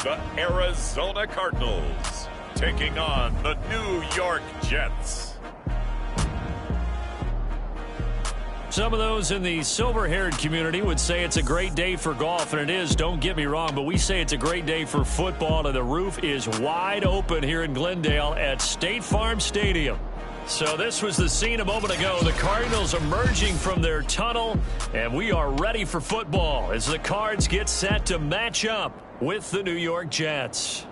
the Arizona Cardinals, taking on the New York Jets. Some of those in the silver-haired community would say it's a great day for golf, and it is, don't get me wrong, but we say it's a great day for football, and the roof is wide open here in Glendale at State Farm Stadium. So this was the scene a moment ago. The Cardinals emerging from their tunnel, and we are ready for football as the Cards get set to match up with the New York Jets.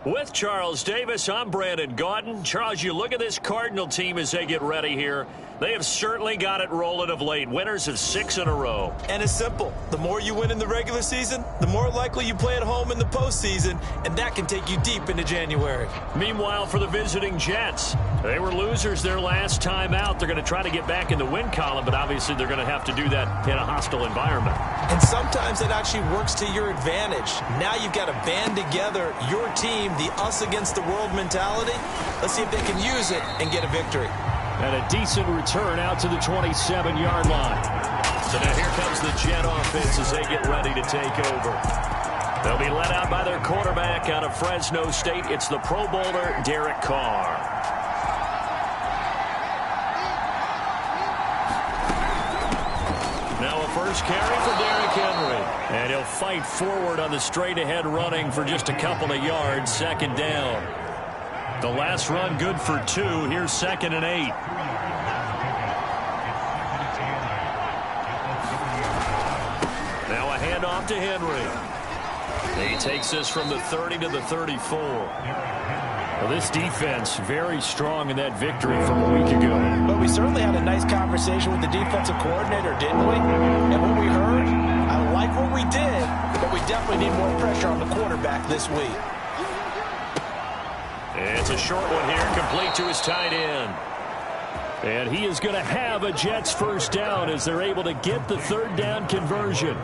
With Charles Davis, I'm Brandon Gaudin. Charles, you look at this Cardinal team as they get ready here. They have certainly got it rolling of late. Winners of 6 in a row. And it's simple. The more you win in the regular season, the more likely you play at home in the postseason, and that can take you deep into January. Meanwhile, for the visiting Jets, they were losers their last time out. They're going to try to get back in the win column, but obviously they're going to have to do that in a hostile environment. And sometimes it actually works to your advantage. Now you've got to band together your team, the us against the world mentality. Let's see if they can use it and get a victory. And a decent return out to the 27-yard line. So now here comes the Jet offense as they get ready to take over. They'll be led out by their quarterback out of Fresno State. It's the Pro Bowler, Derek Carr. Now a first carry for Derrick Henry. And he'll fight forward on the straight-ahead running for just a couple of yards. Second down. The last run good for 2. Here's 2nd and 8. Now a handoff to Henry. He takes this from the 30 to the 34. Well, this defense very strong in that victory from a week ago. But we certainly had a nice conversation with the defensive coordinator, didn't we? And what we heard, I like what we did, but we definitely need more pressure on the quarterback this week. It's a short one here, complete to his tight end. And he is going to have a Jets first down as they're able to get the 3rd down conversion.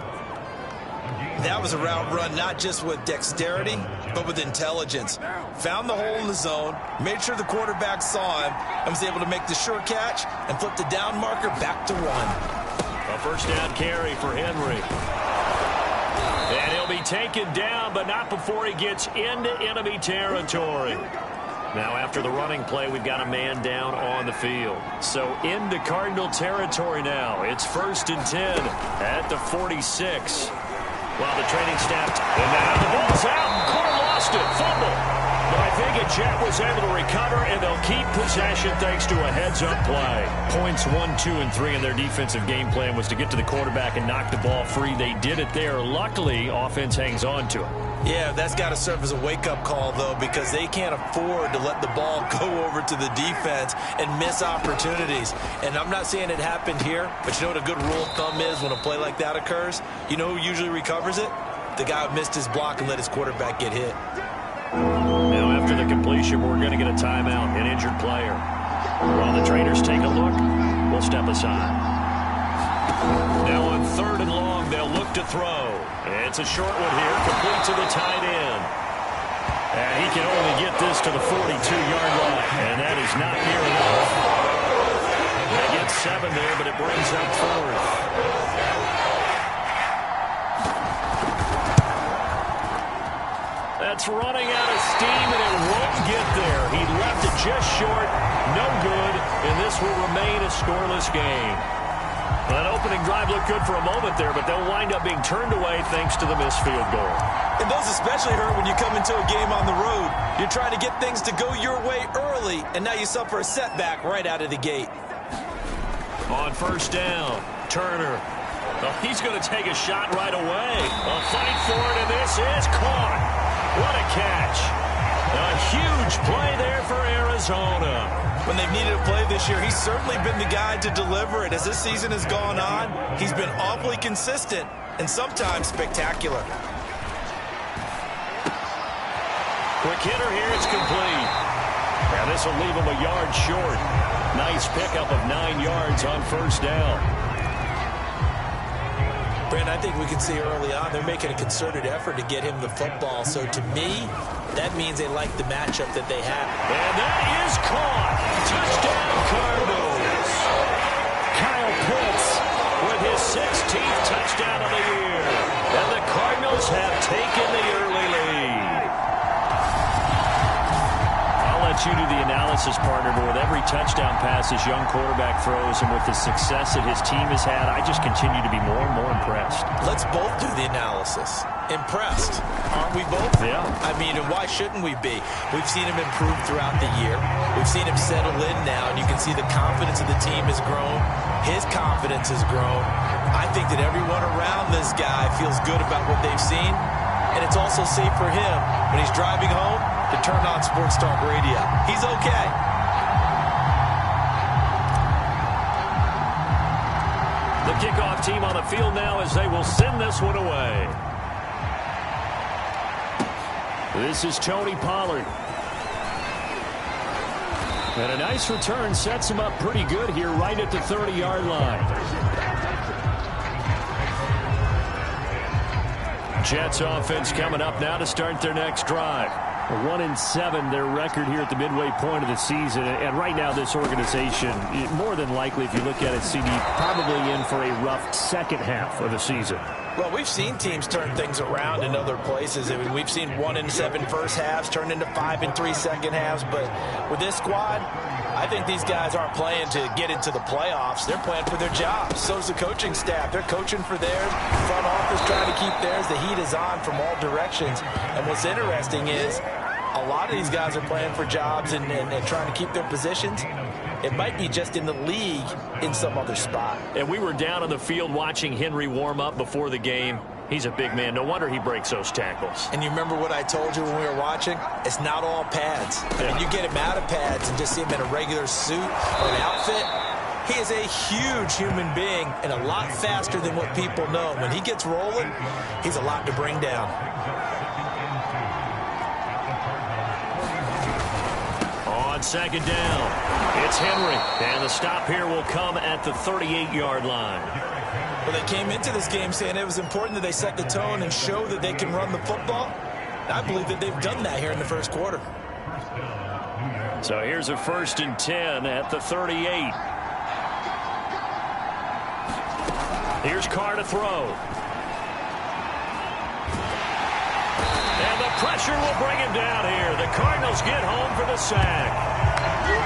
That was a route run not just with dexterity, but with intelligence. Found the hole in the zone, made sure the quarterback saw him, and was able to make the sure catch and flip the down marker back to 1. A first down carry for Henry. And he'll be taken down, but not before he gets into enemy territory. Now, after the running play, we've got a man down on the field. So into Cardinal territory now. It's 1st and 10 at the 46. While the training staff, and now the ball's out. Carr lost it. Fumble. But I think a Jet was able to recover, and they'll keep possession thanks to a heads-up play. Points 1, 2, and 3 in their defensive game plan was to get to the quarterback and knock the ball free. They did it there. Luckily, offense hangs on to it. Yeah, that's got to serve as a wake-up call, though, because they can't afford to let the ball go over to the defense and miss opportunities. And I'm not saying it happened here, but you know what a good rule of thumb is when a play like that occurs? You know who usually recovers it? The guy who missed his block and let his quarterback get hit. Now, after the completion, we're going to get a timeout, an injured player. While the trainers take a look, we'll step aside. Now on 3rd and long, they'll look to throw. It's a short one here, complete to the tight end. And he can only get this to the 42-yard line, and that is not near enough. They get 7 there, but it brings up 4th. That's running out of steam, and it won't get there. He left it just short, no good, and this will remain a scoreless game. That opening drive looked good for a moment there, but they'll wind up being turned away thanks to the missed field goal. And those especially hurt when you come into a game on the road. You're trying to get things to go your way early, and now you suffer a setback right out of the gate. On 1st down, Turner. Oh, he's going to take a shot right away. A fight for it, and this is caught. What a catch. A huge play there for Arizona. When they've needed a play this year, he's certainly been the guy to deliver it. As this season has gone on, he's been awfully consistent and sometimes spectacular. Quick hitter here, it's complete. And this will leave him a yard short. Nice pickup of 9 yards on 1st down. Brandon, I think we can see early on they're making a concerted effort to get him the football. So to me, That means they like the matchup that they have. And that is caught. Touchdown, Cardinals. Kyle Pitts with his 16th touchdown of the year. And the Cardinals have taken the early lead. I'll let you do the analysis, partner, but with every touchdown pass this young quarterback throws and with the success that his team has had, I just continue to be more and more impressed. Let's both do the analysis. Impressed, aren't we both? Yeah. I mean, and why shouldn't we be? We've seen him improve throughout the year. We've seen him settle in now, and you can see the confidence of the team has grown. His confidence has grown. I think that everyone around this guy feels good about what they've seen, and it's also safe for him when he's driving home to turn on Sports Talk Radio. He's okay. The kickoff team on the field now as they will send this one away. This is Tony Pollard. And a nice return sets him up pretty good here right at the 30-yard line. Jets offense coming up now to start their next drive. 1-7 their record here at the midway point of the season, and right now this organization, more than likely if you look at it, CD, probably in for a rough second half of the season. Well, we've seen teams turn things around in other places. I mean, we've seen 1-7 first halves turn into 5-3 second halves, but with this squad, I think these guys aren't playing to get into the playoffs. They're playing for their jobs. So is the coaching staff. They're coaching for theirs. Front office trying to keep theirs. The heat is on from all directions. And what's interesting is a lot of these guys are playing for jobs and trying to keep their positions. It might be just in the league in some other spot. And we were down on the field watching Henry warm up before the game. He's a big man. No wonder he breaks those tackles. And you remember what I told you when we were watching? It's not all pads. I mean, you get him out of pads and just see him in a regular suit or an outfit. He is a huge human being and a lot faster than what people know. When he gets rolling, he's a lot to bring down. On second down, it's Henry. And the stop here will come at the 38-yard line. Well, they came into this game saying it was important that they set the tone and show that they can run the football. I believe that they've done that here in the first quarter. So here's a 1st and 10 at the 38. Here's Carr to throw. And the pressure will bring him down here. The Cardinals get home for the sack.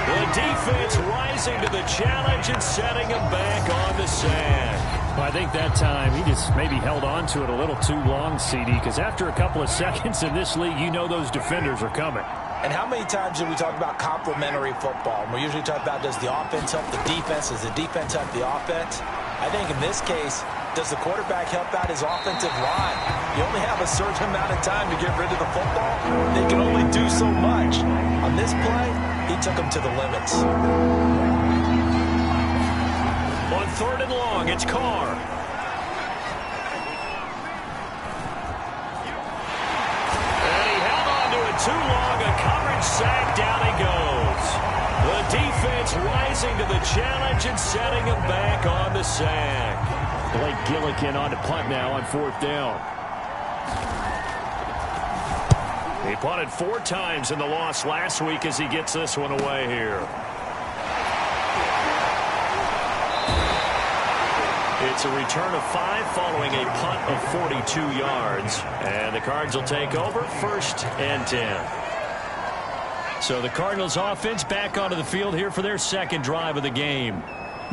The defense rising to the challenge and setting him back on the sack. Well, I think that time he just maybe held on to it a little too long, CD, because after a couple of seconds in this league, you know those defenders are coming. And how many times do we talk about complementary football? We usually talk about, does the offense help the defense? Does the defense help the offense? I think in this case, does the quarterback help out his offensive line? You only have a certain amount of time to get rid of the football. They can only do so much. On this play, he took them to the limits. On 3rd and long, it's Carr. And he held on to it too long. A coverage sack. Down he goes. The defense rising to the challenge and setting him back on the sack. Blake Gillikin on to punt now on 4th down. He punted 4 times in the loss last week as he gets this one away here. It's a return of 5 following a punt of 42 yards. And the Cards will take over 1st and 10. So the Cardinals offense back onto the field here for their second drive of the game.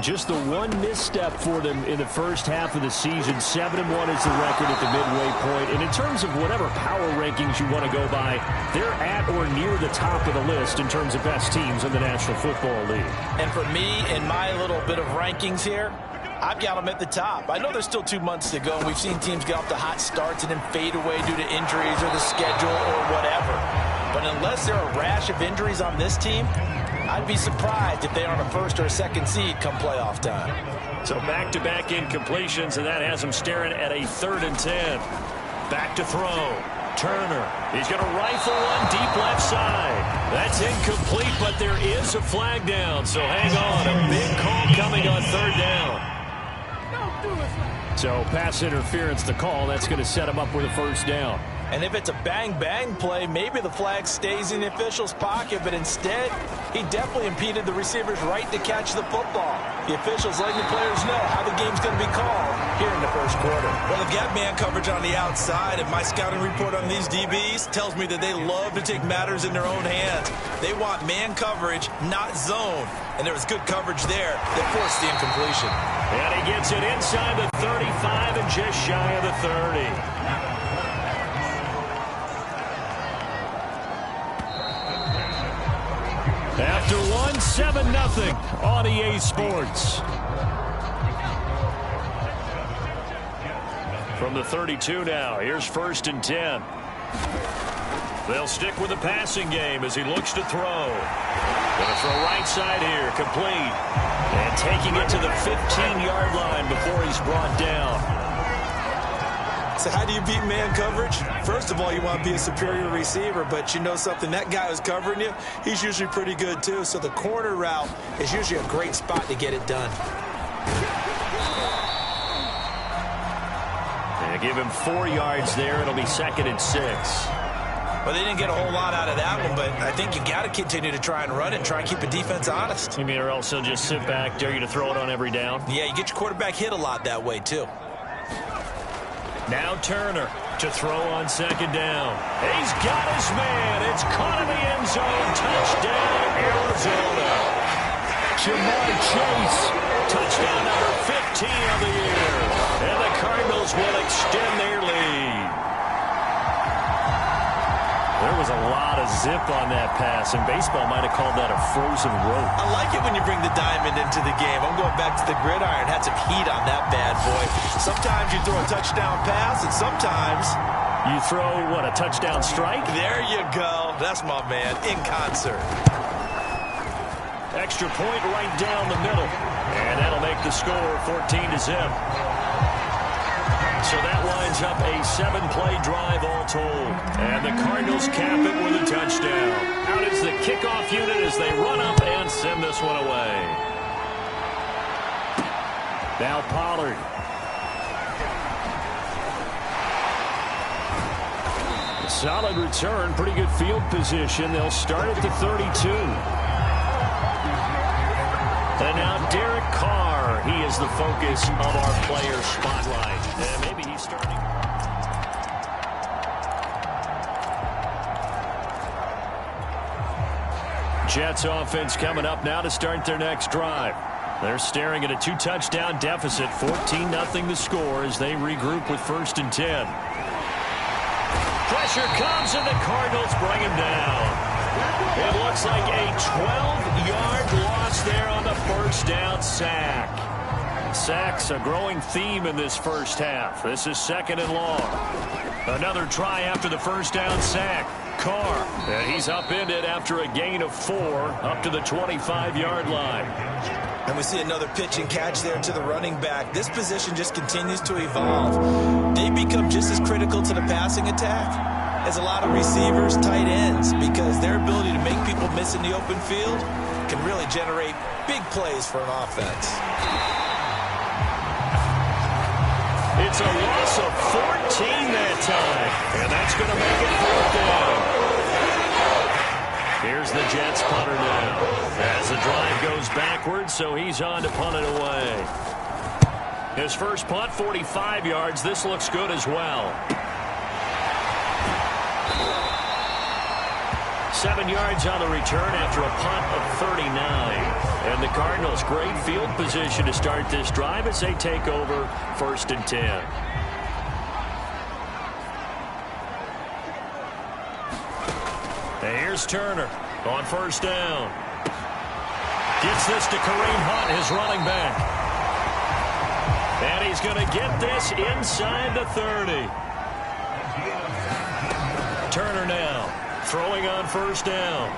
Just the one misstep for them in the first half of the season. 7-1 is the record at the midway point. And in terms of whatever power rankings you want to go by, they're at or near the top of the list in terms of best teams in the National Football League. And for me, in my little bit of rankings here, I've got them at the top. I know there's still 2 months to go, and we've seen teams get off to hot starts and then fade away due to injuries or the schedule or whatever. But unless there are a rash of injuries on this team, I'd be surprised if they aren't a 1st or a 2nd seed come playoff time. So back-to-back incompletions, and that has them staring at a 3rd and 10. Back to throw. Turner. He's going to rifle one deep left side. That's incomplete, but there is a flag down. So hang on. A big call coming on 3rd down. So pass interference, the call. That's going to set him up with a 1st down. And if it's a bang-bang play, maybe the flag stays in the official's pocket, but instead, he definitely impeded the receiver's right to catch the football. The officials letting the players know how the game's going to be called here in the first quarter. Well, they've got man coverage on the outside, and my scouting report on these DBs tells me that they love to take matters in their own hands. They want man coverage, not zone. And there was good coverage there that forced the incompletion. And he gets it inside the 35 and just shy of the 30. After one, 7-0 on EA Sports. From the 32 now, here's 1st and 10. They'll stick with the passing game as he looks to throw. Going to throw right side here, complete. And taking it to the 15-yard line before he's brought down. So how do you beat man coverage? First of all, you want to be a superior receiver, but you know something, that guy who's covering you, he's usually pretty good too. So the corner route is usually a great spot to get it done. And give him 4 yards there. It'll be 2nd and 6. Well, they didn't get a whole lot out of that one, but I think you got to continue to try and run it and try and keep the defense honest. You mean, or else he'll just sit back, dare you to throw it on every down? Yeah, you get your quarterback hit a lot that way too. Now Turner to throw on 2nd down. He's got his man. It's caught in the end zone. Touchdown, Arizona. Jamar Chase. Touchdown number 15 of the year. And the Cardinals will extend their lead. There was a lot of zip on that pass, and baseball might have called that a frozen rope. I like it when you bring the diamond into the game. I'm going back to the gridiron. Had some heat on that bad boy. Sometimes you throw a touchdown pass, and sometimes you throw, what, a touchdown strike? There you go. That's my man, in concert. Extra point right down the middle. And that'll make the score 14-0. So that lines up a 7-play drive all told. And the Cardinals cap it with a touchdown. Out is the kickoff unit as they run up and send this one away. Now Pollard. Solid return, pretty good field position. They'll start at the 32. And now Derek Carr. He is the focus of our player spotlight. And maybe he's starting. Jets offense coming up now to start their next drive. They're staring at a 2-touchdown deficit. 14-0 the score as they regroup with 1st and 10. Pressure comes and the Cardinals bring him down. It looks like a 12-yard loss there on the first down sack. Sacks a growing theme in this first half. This is 2nd and long. Another try after the first down sack. Carr, and he's upended after a gain of 4 up to the 25-yard line. And we see another pitch and catch there to the running back. This position just continues to evolve. They become just as critical to the passing attack as a lot of receivers, tight ends, because their ability to make people miss in the open field can really generate big plays for an offense. It's a loss of 14 that time, and that's going to make it 4th down. Here's the Jets punter now as the drive goes backwards, so he's on to punt it away. His first punt, 45 yards. This looks good as well. 7 yards on the return after a punt of 39. And the Cardinals, great field position to start this drive as they take over 1st and 10. And here's Turner on 1st down. Gets this to Kareem Hunt, his running back. And he's going to get this inside the 30. Turner now. Throwing on 1st down.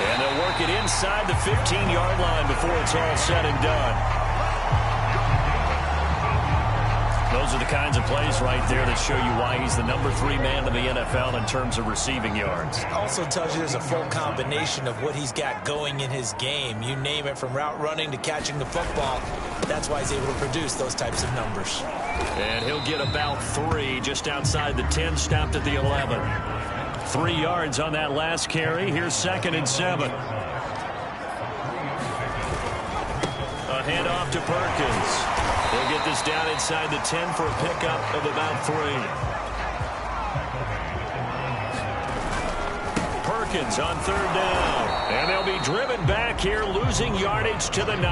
And they'll work it inside the 15-yard line before it's all said and done. Those are the kinds of plays right there that show you why he's the number 3 man in the NFL in terms of receiving yards. Also tells you there's a full combination of what he's got going in his game. You name it, from route running to catching the football. That's why he's able to produce those types of numbers. And he'll get about 3 just outside the 10, stopped at the 11. 3 yards on that last carry. Here's 2nd and 7. A handoff to Perkins. He'll get this down inside the 10 for a pickup of about 3. Perkins on 3rd down. And they'll be driven back here, losing yardage to the 9.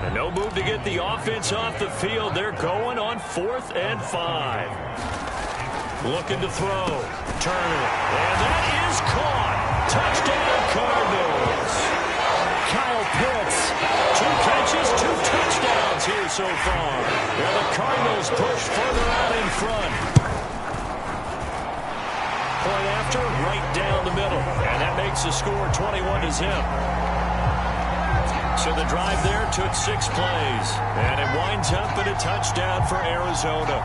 And no move to get the offense off the field. They're going on 4th and 5. Looking to throw. Turner. And that is caught. Touchdown, Cardinals. Kyle Pitts. 2 catches, 2 touchdowns here so far. And the Cardinals push further out in front. Point after, right down the middle. And that makes the score 21-0. So the drive there took 6 plays. And it winds up in a touchdown for Arizona.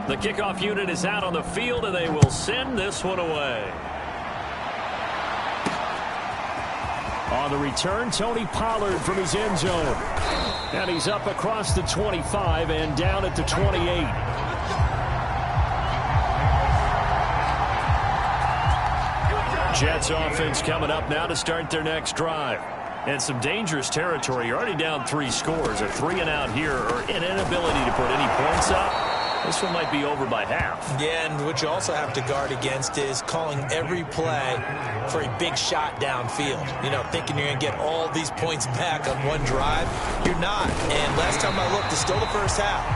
The kickoff unit is out on the field, and they will send this one away. On the return, Tony Pollard from his end zone. And he's up across the 25 and down at the 28. Jets offense coming up now to start their next drive. And some dangerous territory. You're already down 3 scores. A 3-and-out here, or an inability to put any points up. This one might be over by half. Yeah, and what you also have to guard against is calling every play for a big shot downfield. You know, thinking you're going to get all these points back on one drive. You're not. And last time I looked, it's still the first half.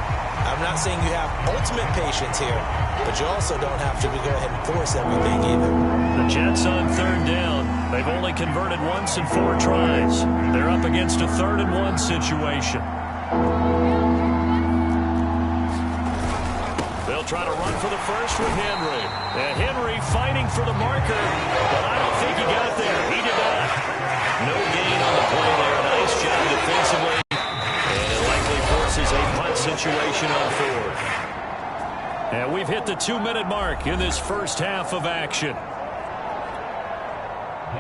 I'm not saying you have ultimate patience here, but you also don't have to go ahead and force everything either. The Jets on 3rd down. They've only converted once in 4 tries. They're up against a 3rd-and-1 situation. Try to run for the first with Henry. And Henry fighting for the marker, but I don't think he got there. He did not. No gain on the play there. Nice job defensively. And it likely forces a punt situation on 4th. And we've hit the 2-minute mark in this first half of action.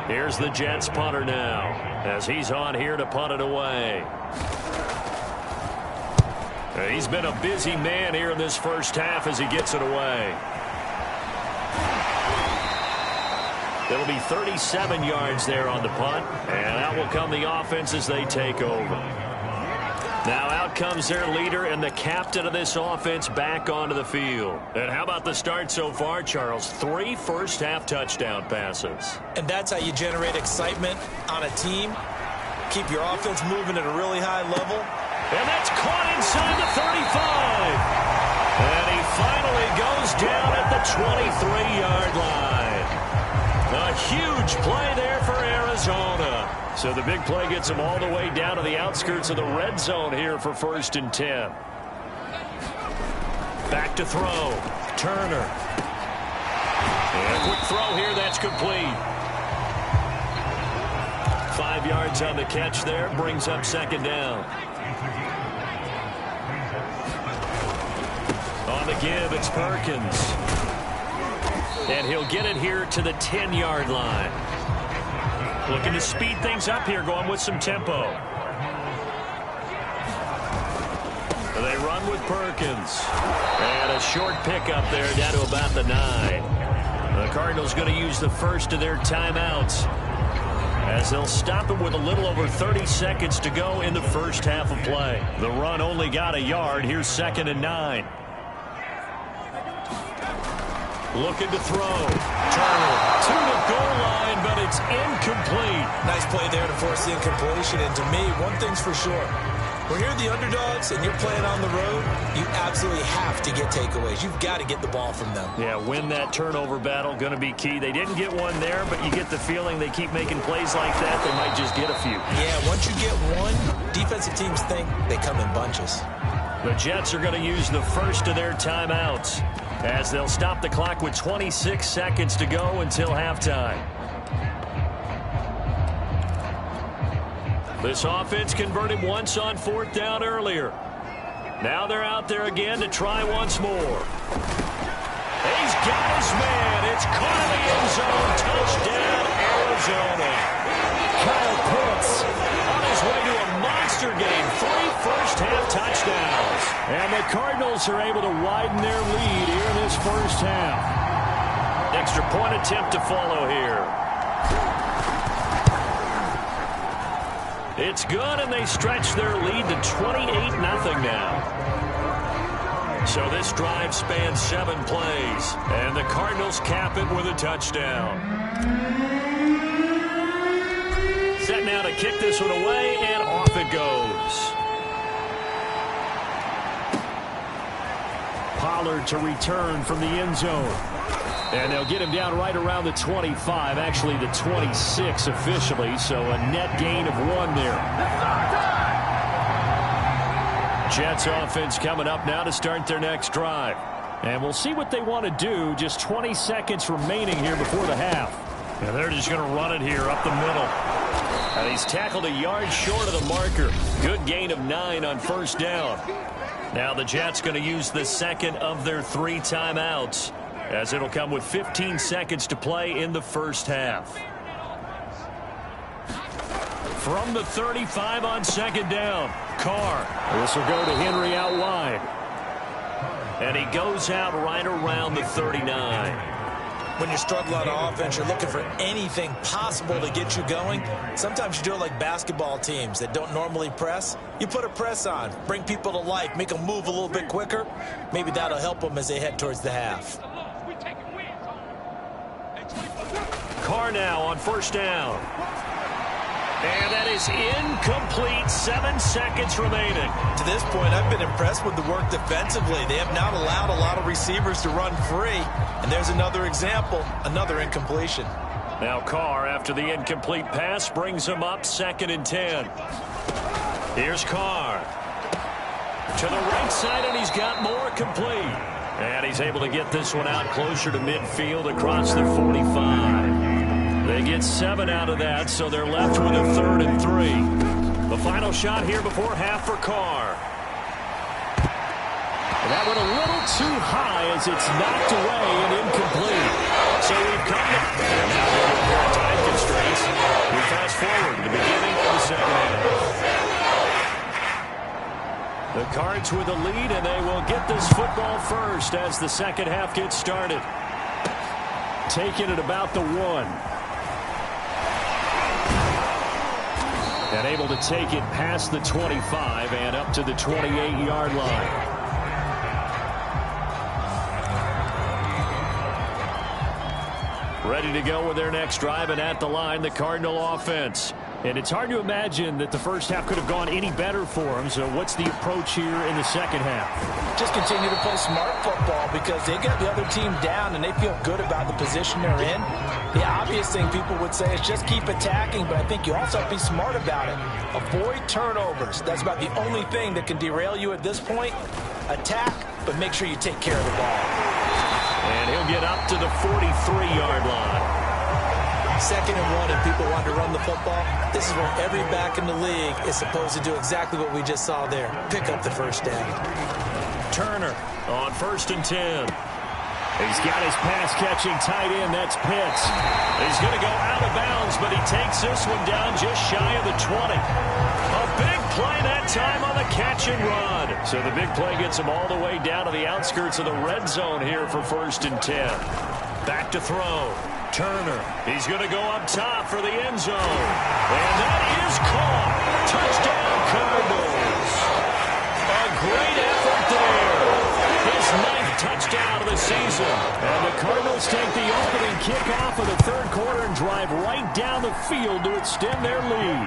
Here's the Jets punter now, as he's on here to punt it away. He's been a busy man here in this first half as he gets it away. It'll be 37 yards there on the punt, and out will come the offense as they take over. Now out comes their leader and the captain of this offense back onto the field. And how about the start so far, Charles? 3 first-half touchdown passes. And that's how you generate excitement on a team. Keep your offense moving at a really high level. And that's caught inside the 35. And he finally goes down at the 23-yard line. A huge play there for Arizona. So the big play gets them all the way down to the outskirts of the red zone here for 1st and 10. Back to throw. Turner. And a quick throw here. That's complete. 5 yards on the catch there. Brings up 2nd down. On the give, it's Perkins. And he'll get it here to the 10-yard line. Looking to speed things up here, going with some tempo. They run with Perkins. And a short pickup there down to about the 9. The Cardinals going to use the first of their timeouts, as they'll stop him with a little over 30 seconds to go in the first half of play. The run only got a yard. Here's 2nd and 9. Looking to throw. Turner to the goal line, but it's incomplete. Nice play there to force the incompletion. And to me, one thing's for sure. When you're the underdogs and you're playing on the road, you absolutely have to get takeaways. You've got to get the ball from them. Yeah, win that turnover battle, going to be key. They didn't get one there, but you get the feeling they keep making plays like that, they might just get a few. Yeah, once you get one, defensive teams think they come in bunches. The Jets are going to use the first of their timeouts as they'll stop the clock with 26 seconds to go until halftime. This offense converted once on 4th down earlier. Now they're out there again to try once more. He's got his man. It's caught in the end zone. Touchdown, Arizona. Kyle Pitts On his way to a monster game. 3 first-half touchdowns. and the Cardinals are able to widen their lead here in this first half. Extra point attempt to follow here. It's good, and they stretch their lead to 28-0 now. So this drive spans 7 plays, and the Cardinals cap it with a touchdown. Set now to kick this one away, and off it goes. Pollard to return from the end zone. And they'll get him down right around the 25, actually the 26 officially, so a net gain of 1 there. Jets offense coming up now to start their next drive. And we'll see what they want to do. Just 20 seconds remaining here before the half. And they're just going to run it here up the middle. And he's tackled a yard short of the marker. Good gain of 9 on first down. Now the Jets going to use the second of their 3 timeouts, as it'll come with 15 seconds to play in the first half. From the 35 on second down, Carr. This will go to Henry out wide. And he goes out right around the 39. When you're struggling on offense, you're looking for anything possible to get you going. Sometimes you do it like basketball teams that don't normally press. You put a press on, bring people to life, make them move a little bit quicker. Maybe that'll help them as they head towards the half. Carr now on first down. And that is incomplete. 7 seconds remaining. To this point, I've been impressed with the work defensively. They have not allowed a lot of receivers to run free. And there's another example, another incompletion. Now Carr, after the incomplete pass, brings him up 2nd and 10. Here's Carr. To the right side, and he's got more complete. And he's able to get this one out closer to midfield across the 45. They get 7 out of that, so they're left with a 3rd and 3. The final shot here before half for Carr. That went a little too high as it's knocked away and incomplete. So we've come to, and now we're in pair of time constraints. We fast forward to the beginning of the second half. The Cards with the lead, and they will get this football first as the second half gets started. Taking it about the 1. And able to take it past the 25 and up to the 28-yard line. Ready to go with their next drive, and at the line, the Cardinal offense. And it's hard to imagine that the first half could have gone any better for them. So what's the approach here in the second half? Just continue to play smart football because they got the other team down and they feel good about the position they're in. The obvious thing people would say is just keep attacking, but I think you also have to be smart about it. Avoid turnovers. That's about the only thing that can derail you at this point. Attack, but make sure you take care of the ball. And he'll get up to the 43-yard line. 2nd and 1, and people want to run the football. This is where every back in the league is supposed to do exactly what we just saw there. Pick up the first down. Turner on 1st and 10. He's got his pass-catching tight end. That's Pitts. He's going to go out of bounds, but he takes this one down just shy of the 20. A big play that time on the catch and run. So the big play gets him all the way down to the outskirts of the red zone here for 1st and 10. Back to throw. Turner. He's going to go up top for the end zone. And that is caught. Touchdown, Cardinals. A great effort there. His 9th touchdown of the season. And the Cardinals take the opening kickoff of the 3rd quarter and drive right down the field to extend their lead.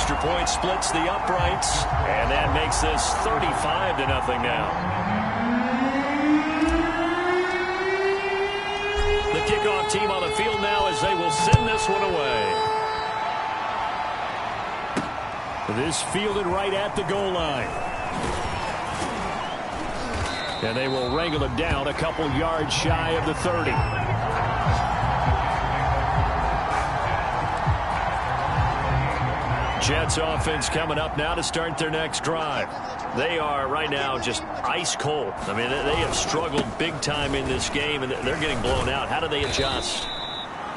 extra point splits the uprights, and that makes this 35-0 now. The kickoff team on the field now as they will send this one away. This fielded right at the goal line. And they will wrangle it down a couple yards shy of the 30. Jets offense coming up now to start their next drive. They are right now just ice cold. I mean, they have struggled big time in this game, and they're getting blown out. How do they adjust?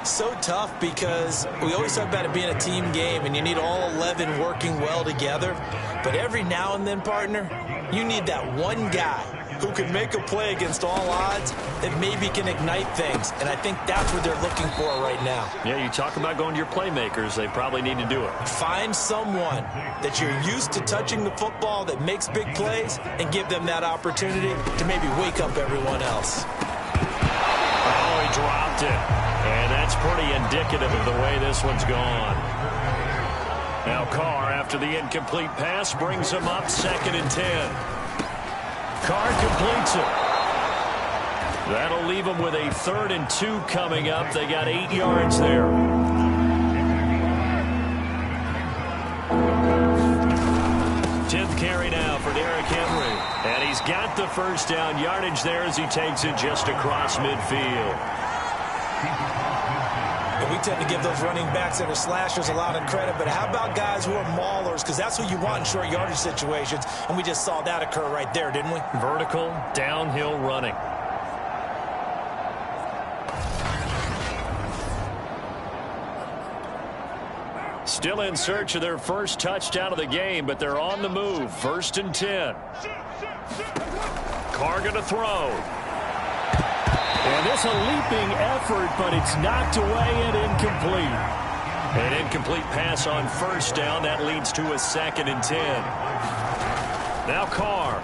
So tough because we always talk about it being a team game, and you need all 11 working well together. But every now and then, partner, you need that one guy who can make a play against all odds that maybe can ignite things. And I think that's what they're looking for right now. Yeah, you talk about going to your playmakers. They probably need to do it. Find someone that you're used to touching the football that makes big plays and give them that opportunity to maybe wake up everyone else. Oh, he dropped it. And that's pretty indicative of the way this one's gone. Now Carr, after the incomplete pass, brings him up 2nd and 10. Carr completes it. That'll leave them with a 3rd and 2 coming up. They got 8 yards there. Tenth carry now for Derrick Henry. And he's got the first down yardage there as he takes it just across midfield. And we tend to give those running backs that are slashers a lot of credit, but how about guys who are maulers? Because that's what you want in short yardage situations, and we just saw that occur right there, didn't we? Vertical, downhill running. Still in search of their first touchdown of the game, but they're on the move. 1st and 10. Carr going to throw. And this a leaping effort, but it's knocked away and incomplete. An incomplete pass on 1st down. That leads to a 2nd and 10. Now Carr.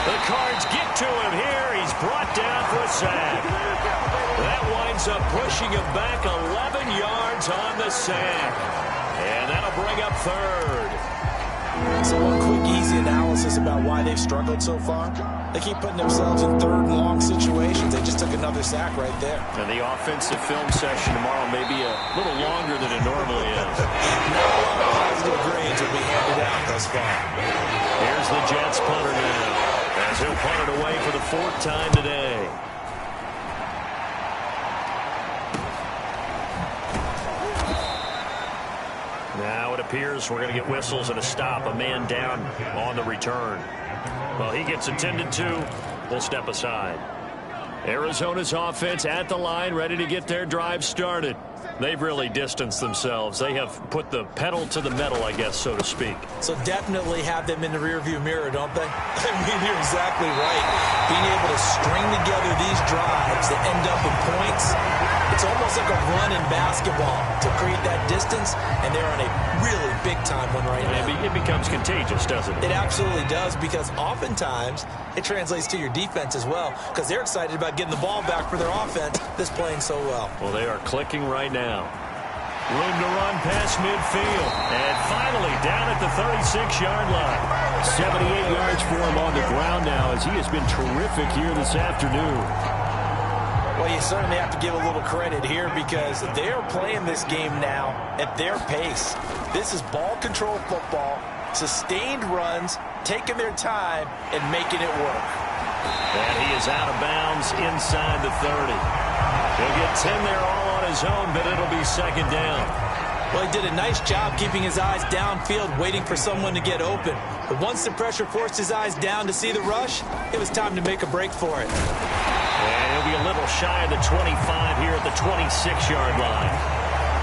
The Cards get to him here. He's brought down for a sack. That winds up pushing him back 11 yards on the sack. And that'll bring up 3rd. So one quick, easy analysis about why they've struggled so far. They keep putting themselves in 3rd and long situations. They just took another sack right there. And the offensive film session tomorrow may be a little longer than it normally is. Not a lot of positive grades will be handed out thus far. Here's the Jets punter now, as he'll punt it away for the 4th time today. Now it appears we're going to get whistles and a stop. A man down on the return. Well, he gets attended to. We'll step aside. Arizona's offense at the line, ready to get their drive started. They've really distanced themselves. They have put the pedal to the metal, I guess, so to speak. So definitely have them in the rearview mirror, don't they? I mean, you're exactly right. Being able to string together these drives that end up in points, it's almost like a run in basketball to create that distance, and they're on a really big-time one right now. It becomes contagious, doesn't it? It absolutely does, because oftentimes it translates to your defense as well, because they're excited about getting the ball back for their offense that's playing so well. Well, they are clicking right now. Room to run past midfield. And finally down at the 36-yard line. 78 yards for him on the ground now, as he has been terrific here this afternoon. Well, you certainly have to give a little credit here because they're playing this game now at their pace. This is ball control football, sustained runs, taking their time, and making it work. And he is out of bounds inside the 30. He'll get 10 there all on his own, but it'll be 2nd down. Well, he did a nice job keeping his eyes downfield, waiting for someone to get open. But once the pressure forced his eyes down to see the rush, it was time to make a break for it. And he'll be a little shy of the 25 here at the 26-yard line.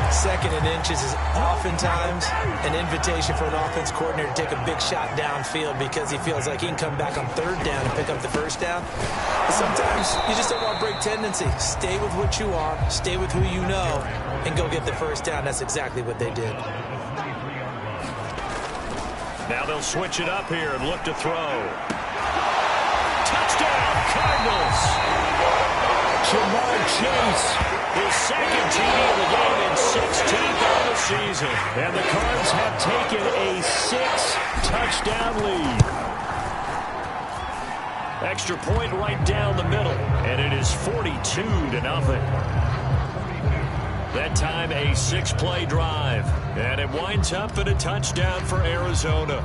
2nd and inches is oftentimes an invitation for an offense coordinator to take a big shot downfield because he feels like he can come back on 3rd down and pick up the 1st down. But sometimes you just don't want to break tendency. Stay with what you are, stay with who you know, and go get the 1st down. That's exactly what they did. Now they'll switch it up here and look to throw. Touchdown, Cardinals! Jamar Chase His second TD of the game and 16th of the season. And the Cards have taken a 6-touchdown lead. Extra point right down the middle, and it is 42-0. That time a 6-play drive, and it winds up in a touchdown for Arizona.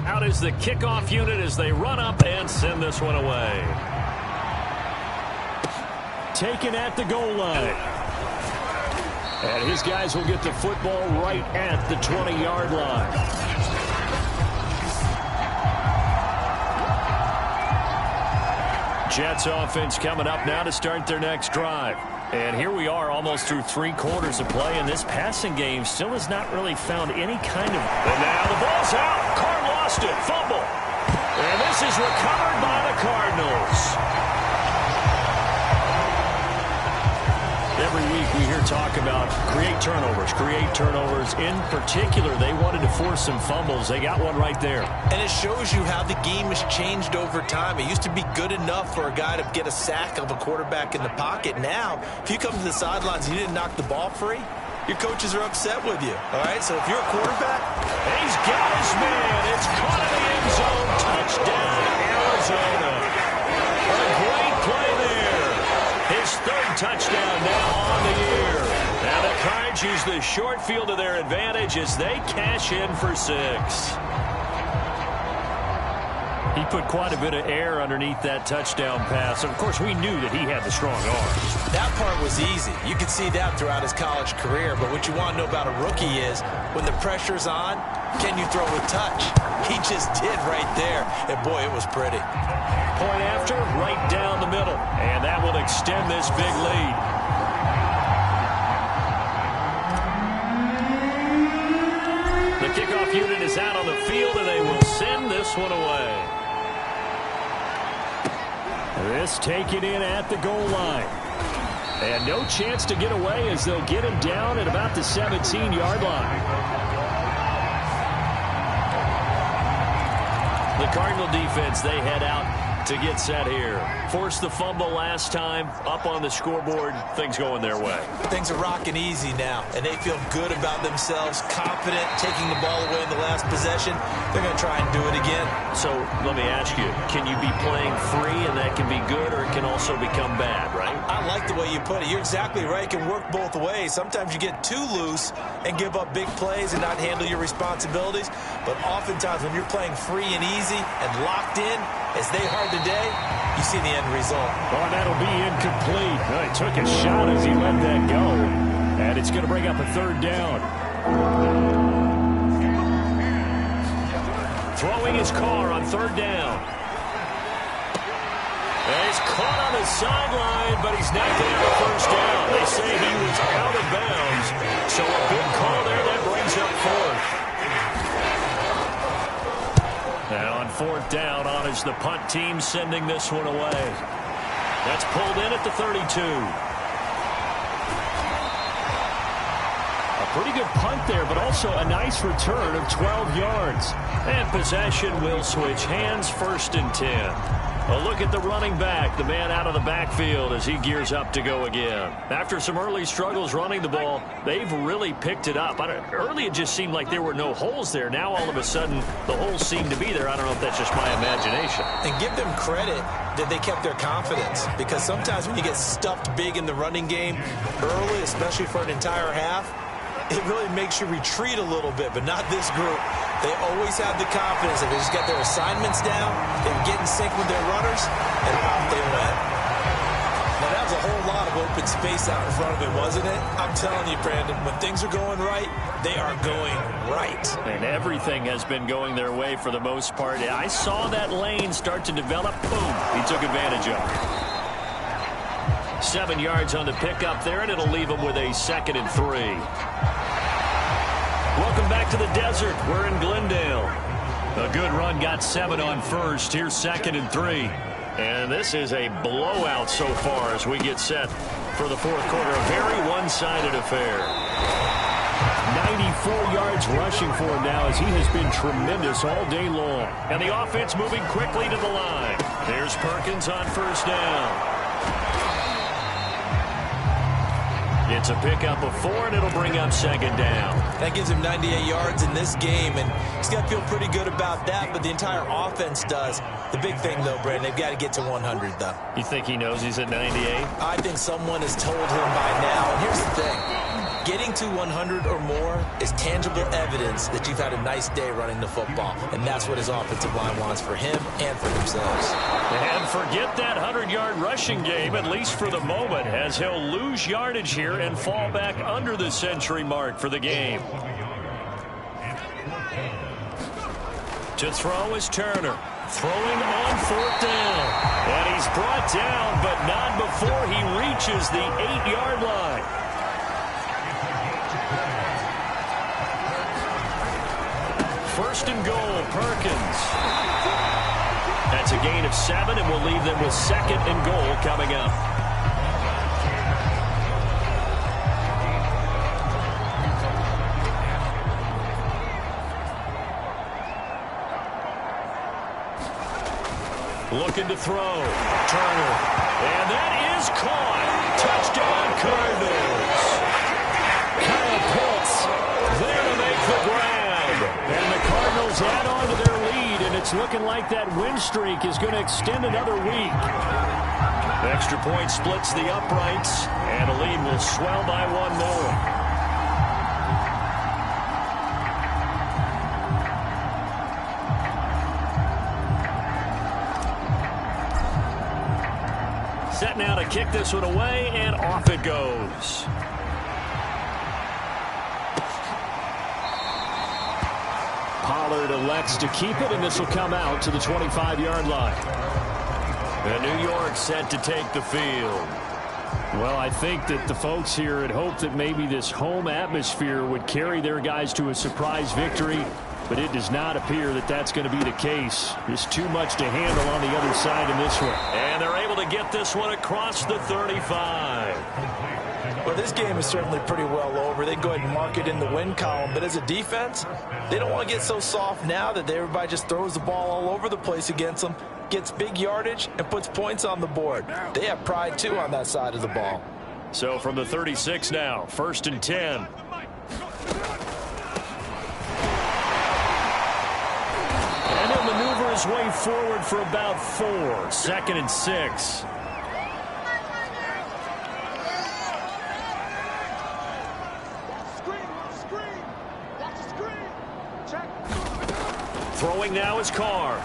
Out is the kickoff unit as they run up and send this one away. Taken at the goal line. And his guys will get the football right at the 20-yard line. Jets offense coming up now to start their next drive. And here we are almost through 3 quarters of play, and this passing game still has not really found any kind of... And now the ball's out. Carr lost it. Fumble. And this is recovered by the Cardinals. Every week we hear talk about create turnovers. In particular, they wanted to force some fumbles. They got one right there. And it shows you how the game has changed over time. It used to be good enough for a guy to get a sack of a quarterback in the pocket. Now, if you come to the sidelines and you didn't knock the ball free, your coaches are upset with you. All right, so if you're a quarterback... He's got his man. It's caught in the end zone. Touchdown, Arizona. A great play there. His 3rd touchdown now on the year. Now the Cards use the short field to their advantage as they cash in for 6. He put quite a bit of air underneath that touchdown pass. Of course, we knew that he had the strong arms. That part was easy. You could see that throughout his college career. But what you want to know about a rookie is when the pressure's on, can you throw with touch? He just did right there. And, boy, it was pretty. Point after, right down the middle. And that will extend this big lead. The kickoff unit is out on the field, and they will send this one away. This taken in at the goal line. And no chance to get away as they'll get him down at about the 17-yard line. The Cardinal defense, they head out to get set here. Forced the fumble last time, up on the scoreboard, things going their way. Things are rocking easy now, and they feel good about themselves, confident, taking the ball away in the last possession. They're going to try and do it again. So let me ask you, can you be playing free and that can be good, or it can also become bad, right? I like the way you put it. You're exactly right. It can work both ways. Sometimes you get too loose and give up big plays and not handle your responsibilities. But oftentimes when you're playing free and easy and locked in, as they are today, you see the end result. Oh, that'll be incomplete. Oh, he took a shot as he let that go. And it's going to bring up a 3rd down. Throwing his car on 3rd down. And he's caught on the sideline, but he's not going to have a 1st down. They say he was out of bounds. So a good call there. That brings up 4th. Now on 4th down, on is the punt team sending this one away. That's pulled in at the 32. A pretty good punt there, but also a nice return of 12 yards. And possession will switch hands, 1st and 10. A look at the running back, the man out of the backfield as he gears up to go again. After some early struggles running the ball, they've really picked it up. Early it just seemed like there were no holes there. Now all of a sudden the holes seem to be there. I don't know if that's just my imagination. And give them credit that they kept their confidence, because sometimes when you get stuffed big in the running game early, especially for an entire half, it really makes you retreat a little bit, but not this group. They always have the confidence that they just got their assignments down, they would get in sync with their runners, and off they went. Now, that was a whole lot of open space out in front of him, wasn't it? I'm telling you, Brandon, when things are going right, they are going right. And everything has been going their way for the most part. I saw that lane start to develop. Boom. He took advantage of it. 7 yards on the pickup there, and it'll leave him with a 2nd and 3. Welcome back to the desert. We're in Glendale. A good run, got 7 on 1st. Here's 2nd and 3. And this is a blowout so far as we get set for the 4th quarter. A very one-sided affair. 94 yards rushing for him now as he has been tremendous all day long. And the offense moving quickly to the line. There's Perkins on 1st down. It's a pickup of 4, and it'll bring up second down. That gives him 98 yards in this game, and he's got to feel pretty good about that, but the entire offense does. The big thing, though, Brandon, they've got to get to 100, though. You think he knows he's at 98? I think someone has told him by now. And here's the thing. Getting to 100 or more is tangible evidence that you've had a nice day running the football, and that's what his offensive line wants for him and for themselves. And forget that 100-yard rushing game, at least for the moment, as he'll lose yardage here and fall back under the century mark for the game. To throw is Turner. Throwing on 4th down. And he's brought down, but not before he reaches the 8-yard line. First and goal, Perkins. That's a gain of 7, and we'll leave them with 2nd and goal coming up. Looking to throw. Turner. And that is caught. Touchdown, Cardinals. Kyle Pitts there to make the grab. And the Cardinals add on to their lead, and it's looking like that win streak is going to extend another week. The extra point splits the uprights, and the lead will swell by 1 more. Set now to kick this one away, and off it goes. Pollard elects to keep it, and this will come out to the 25-yard line. And New York set to take the field. Well, I think that the folks here had hoped that maybe this home atmosphere would carry their guys to a surprise victory, but it does not appear that that's going to be the case. There's too much to handle on the other side in this one. And they're able to get this one across the 35. Well, this game is certainly pretty well over. They can go ahead and mark it in the win column, but as a defense, they don't want to get so soft now that everybody just throws the ball all over the place against them, gets big yardage, and puts points on the board. They have pride, too, on that side of the ball. So from the 36 now, 1st and 10. And he'll maneuver his way forward for about 4. 2nd and 6. Throwing now is Carr.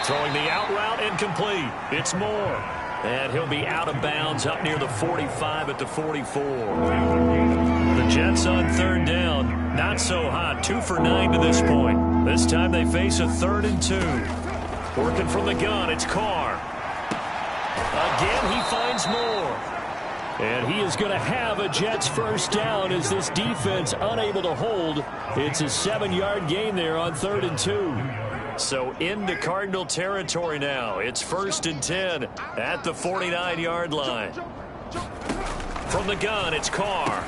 Throwing the out route incomplete. It's Moore. And he'll be out of bounds up near the 45 at the 44. The Jets on 3rd down. Not so hot. 2 for 9 to this point. This time they face a 3rd and 2. Working from the gun, it's Carr. Again, he finds Moore. And he is going to have a Jets first down as this defense unable to hold. It's a 7-yard gain there on 3rd and 2. So into Cardinal territory now. It's 1st and 10 at the 49-yard line. From the gun, it's Carr.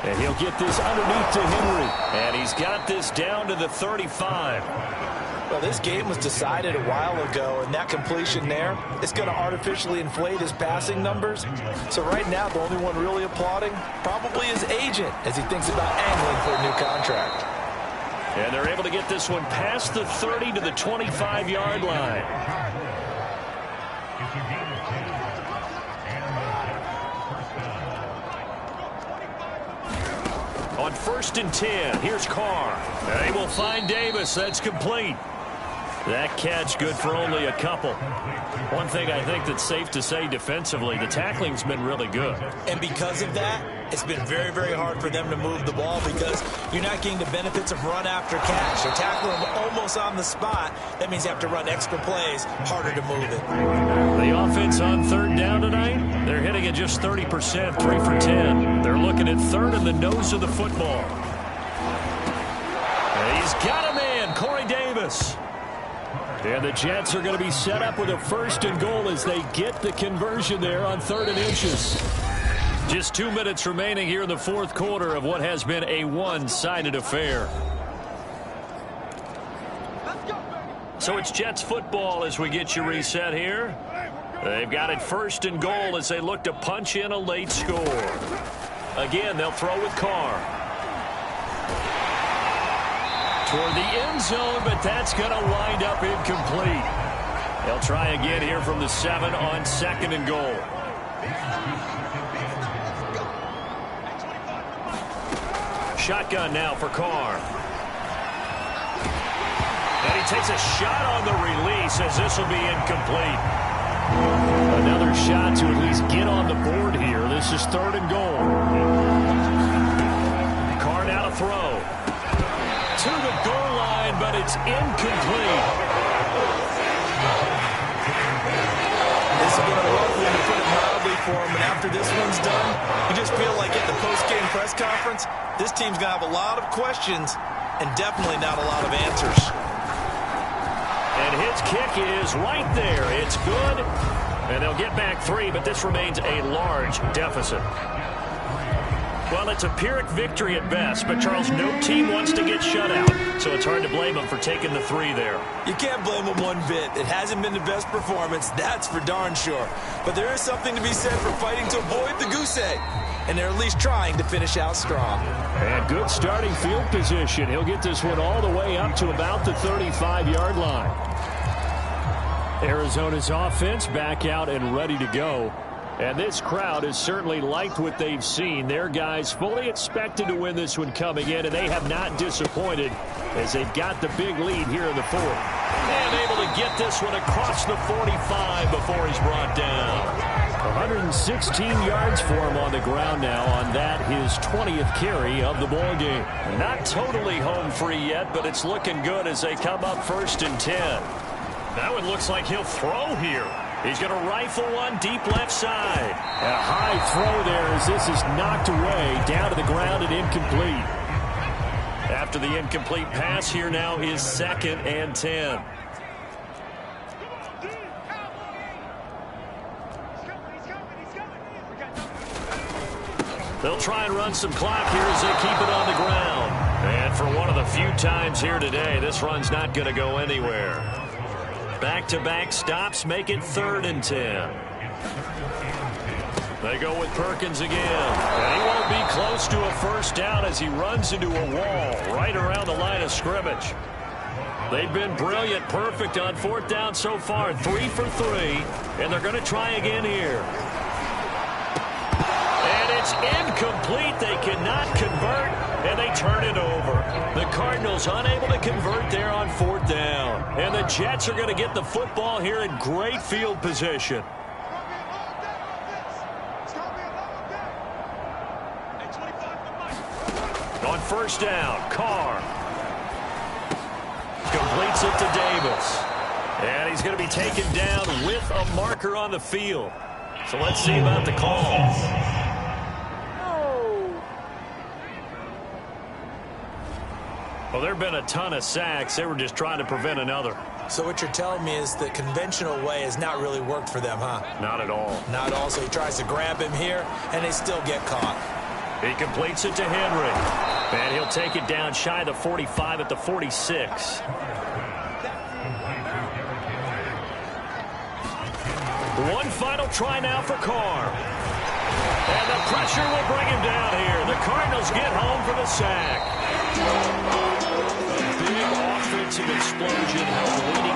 And he'll get this underneath to Henry. And he's got this down to the 35. Well, this game was decided a while ago, and that completion there is going to artificially inflate his passing numbers. So right now, the only one really applauding probably his agent as he thinks about angling for a new contract. And they're able to get this one past the 30 to the 25-yard line. On 1st and 10, here's Carr. They will find Davis. That's complete. That catch good for only a couple. One thing I think that's safe to say defensively, the tackling's been really good. And because of that, it's been very, very hard for them to move the ball because you're not getting the benefits of run after catch. They're tackling them almost on the spot. That means you have to run extra plays, harder to move it. The offense on 3rd down tonight, they're hitting at just 30%, 3 for 10. They're looking at 3rd in the nose of the football. And he's got a man, Corey Davis. And the Jets are going to be set up with a 1st and goal as they get the conversion there on 3rd and inches. Just 2 minutes remaining here in the 4th quarter of what has been a one-sided affair. So it's Jets football as we get you reset here. They've got it 1st and goal as they look to punch in a late score. Again, they'll throw with Carr. Toward the end zone, but that's going to wind up incomplete. They'll try again here from the 7 on 2nd and goal. Shotgun now for Carr. And he takes a shot on the release as this will be incomplete. Another shot to at least get on the board here. This is 3rd and goal. Carr now to throw. To the goal line, but it's incomplete. This has been a rough one, to put it mildly, for him. And after this one's done, you just feel like at the post-game press conference, this team's going to have a lot of questions and definitely not a lot of answers. And his kick is right there. It's good. And they'll get back 3, but this remains a large deficit. Well, it's a Pyrrhic victory at best, but, Charles, no team wants to get shut out, so it's hard to blame them for taking the 3 there. You can't blame them one bit. It hasn't been the best performance, that's for darn sure. But there is something to be said for fighting to avoid the goose egg, and they're at least trying to finish out strong. And good starting field position. He'll get this one all the way up to about the 35-yard line. Arizona's offense back out and ready to go. And this crowd has certainly liked what they've seen. Their guys fully expected to win this one coming in, and they have not disappointed as they've got the big lead here in the 4th. And able to get this one across the 45 before he's brought down. 116 yards for him on the ground now on that, his 20th carry of the ball game. Not totally home free yet, but it's looking good as they come up 1st and 10. That one looks like he'll throw here. He's going to rifle one deep left side. A high throw there as this is knocked away, down to the ground and incomplete. After the incomplete pass, here now is 2nd and 10. They'll try and run some clock here as they keep it on the ground. And for one of the few times here today, this run's not going to go anywhere. Back-to-back stops make it 3rd and 10. They go with Perkins again. And he won't be close to a 1st down as he runs into a wall right around the line of scrimmage. They've been brilliant, perfect on 4th down so far. 3 for 3, and they're going to try again here. And it's incomplete. They cannot convert, and they turn it over. The Cardinals unable to convert there on 4th down. And the Jets are going to get the football here in great field position. On 1st down, Carr completes it to Davis. And he's going to be taken down with a marker on the field. So let's see about the call. Well, there have been a ton of sacks. They were just trying to prevent another. So what you're telling me is the conventional way has not really worked for them, huh? Not at all. Not at all. So he tries to grab him here, and they still get caught. He completes it to Henry. And he'll take it down shy of the 45 at the 46. One final try now for Carr. And the pressure will bring him down here. The Cardinals get home for the sack. A big offensive explosion helped leading